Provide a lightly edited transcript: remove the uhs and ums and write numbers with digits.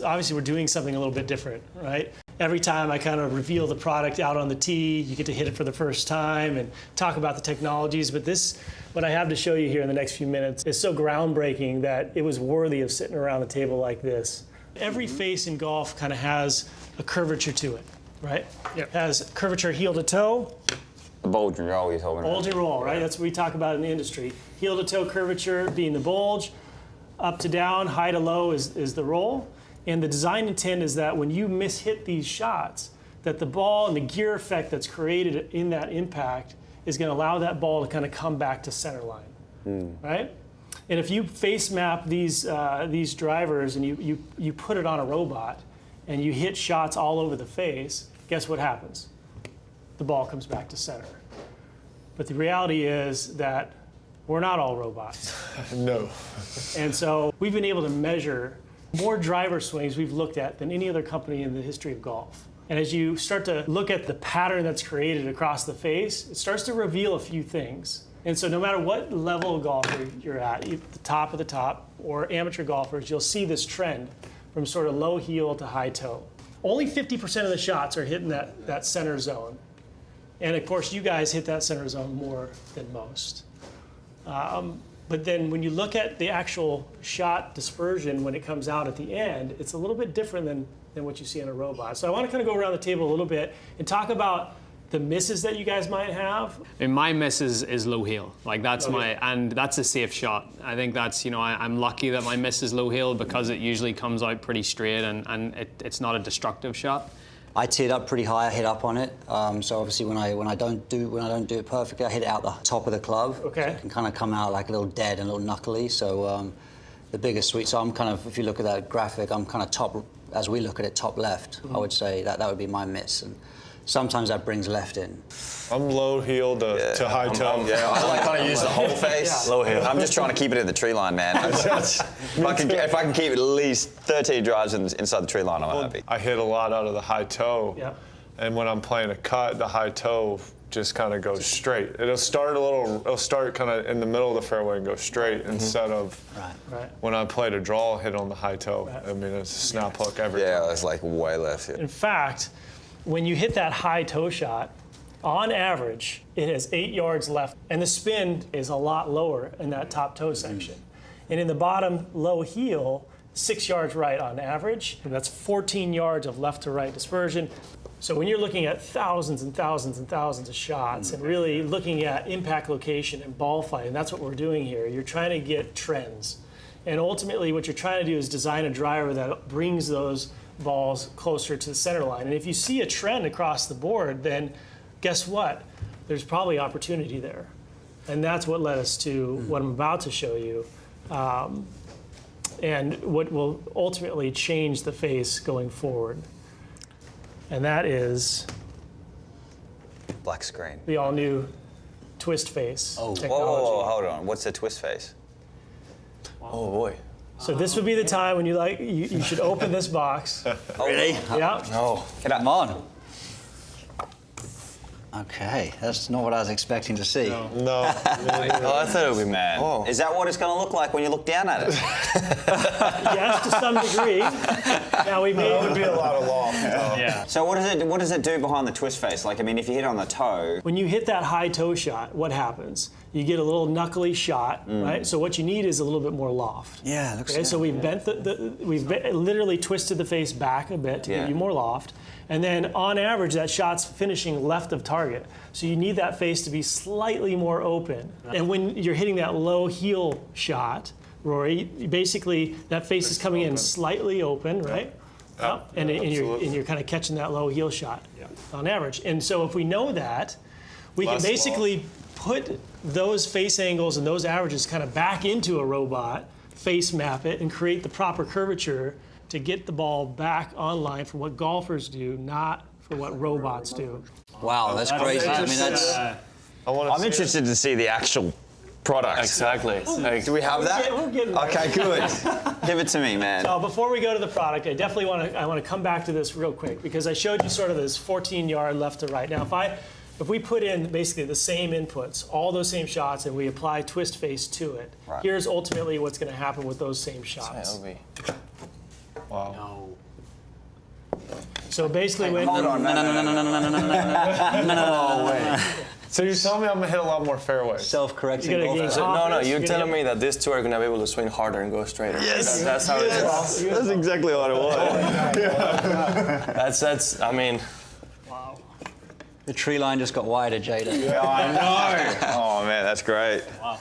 obviously we're doing something a little bit different, right? Every time I kind of reveal the product out on the tee, you get to hit it for the first time and talk about the technologies. But this, what I have to show you here in the next few minutes, is so groundbreaking that it was worthy of sitting around a table like this. Every face in golf kind of has a curvature to it, right? Yep. It has curvature heel to toe. The bulge and roll you're talking about. Bulge and roll, right? That's what we talk about in the industry. Heel to toe curvature being the bulge, up to down, high to low is the roll. And the design intent is that when you mishit these shots, that the ball and the gear effect that's created in that impact is going to allow that ball to kind of come back to center line, right? And if you face map these drivers and you put it on a robot and you hit shots all over the face, guess what happens? The ball comes back to center. But the reality is that we're not all robots. No. And so we've been able to measure more driver swings we've looked at than any other company in the history of golf. And as you start to look at the pattern that's created across the face, it starts to reveal a few things. And so no matter what level of golfer you're at, the top of the top, or amateur golfers, you'll see this trend from sort of low heel to high toe. Only 50% of the shots are hitting that center zone. And of course, you guys hit that center zone more than most. But then when you look at the actual shot dispersion when it comes out at the end, it's a little bit different than what you see on a robot. So I want to kind of go around the table a little bit and talk about the misses that you guys might have. And my miss is low heel. Like that's and that's a safe shot. I think that's, I'm lucky that my miss is low heel because it usually comes out pretty straight and it's not a destructive shot. I tee it up pretty high. I hit up on it. So obviously, when I don't do it perfectly, I hit it out the top of the club. Okay. So it can kind of come out like a little dead and a little knuckly. So the biggest sweep. So I'm kind of, if you look at that graphic, I'm kind of top, as we look at it, top left. I would say that would be my miss. And sometimes that brings left in. I'm low heel to high toe. I like kind of use the whole face. Low heel. I'm just trying to keep it in the tree line, man. If I can keep at least 13 drives inside the tree line, I'm happy. I hit a lot out of the high toe. Yeah. And when I'm playing a cut, the high toe just kind of goes straight. It'll start kind of in the middle of the fairway and go straight instead of when I played a draw, hit on the high toe. I mean, it's a snap hook every time. Yeah, it's like way left. In fact, when you hit that high toe shot, on average, it has 8 yards left, and the spin is a lot lower in that top toe section. And in the bottom low heel, 6 yards right on average, and that's 14 yards of left to right dispersion. So when you're looking at thousands and thousands and thousands of shots and really looking at impact location and ball flight, and that's what we're doing here, you're trying to get trends. And ultimately what you're trying to do is design a driver that brings those balls closer to the center line. And if you see a trend across the board, then guess what? There's probably opportunity there. And that's what led us to what I'm about to show you. And what will ultimately change the face going forward. And that is Black screen. the all-new twist face technology. Whoa, hold on. What's a twist face? Oh boy. So this would be the time when you should open this box. Really? Yeah. No. Come on. Okay, that's not what I was expecting to see. No. Oh, I thought it would be mad. Oh. Is that what it's going to look like when you look down at it? Yes, to some degree. Now we That would made be a lot of loft. yeah. So what does it do behind the twist face? Like, I mean, if you hit on the toe. When you hit that high toe shot, what happens? You get a little knuckly shot, right? So what you need is a little bit more loft. Yeah, it looks Okay, good. so we've bent literally twisted the face back a bit to give you more loft. And then on average, that shot's finishing left of target. So you need that face to be slightly more open. And when you're hitting that low heel shot, Rory, basically that face is coming in slightly open, right? And you're kind of catching that low heel shot on average. And so if we know that, we can basically put those face angles and those averages kind of back into a robot, face map it, and create the proper curvature to get the ball back online for what golfers do, not for what robots do. Wow, that's crazy. I mean, that's. I'm interested to see the actual product. Exactly. Do we have that? We're getting there. Okay, good. Give it to me, man. So before we go to the product, I definitely want to come back to this real quick because I showed you sort of this 14-yard left to right. Now, if we put in basically the same inputs, all those same shots, and we apply twist face to it, here's ultimately what's going to happen with those same shots. Wow. So basically, when Hold on, No way. So you're telling me I'm gonna hit a lot more fairways? Self-correcting You gotta golf. gain So, no, confidence, you're you're telling gonna me that these two are gonna be able to swing harder and go straighter. Yes. That's how it is. That's exactly what it was. That's. I mean, The tree line just got wider, Jada. I know. Oh man, that's great. Wow.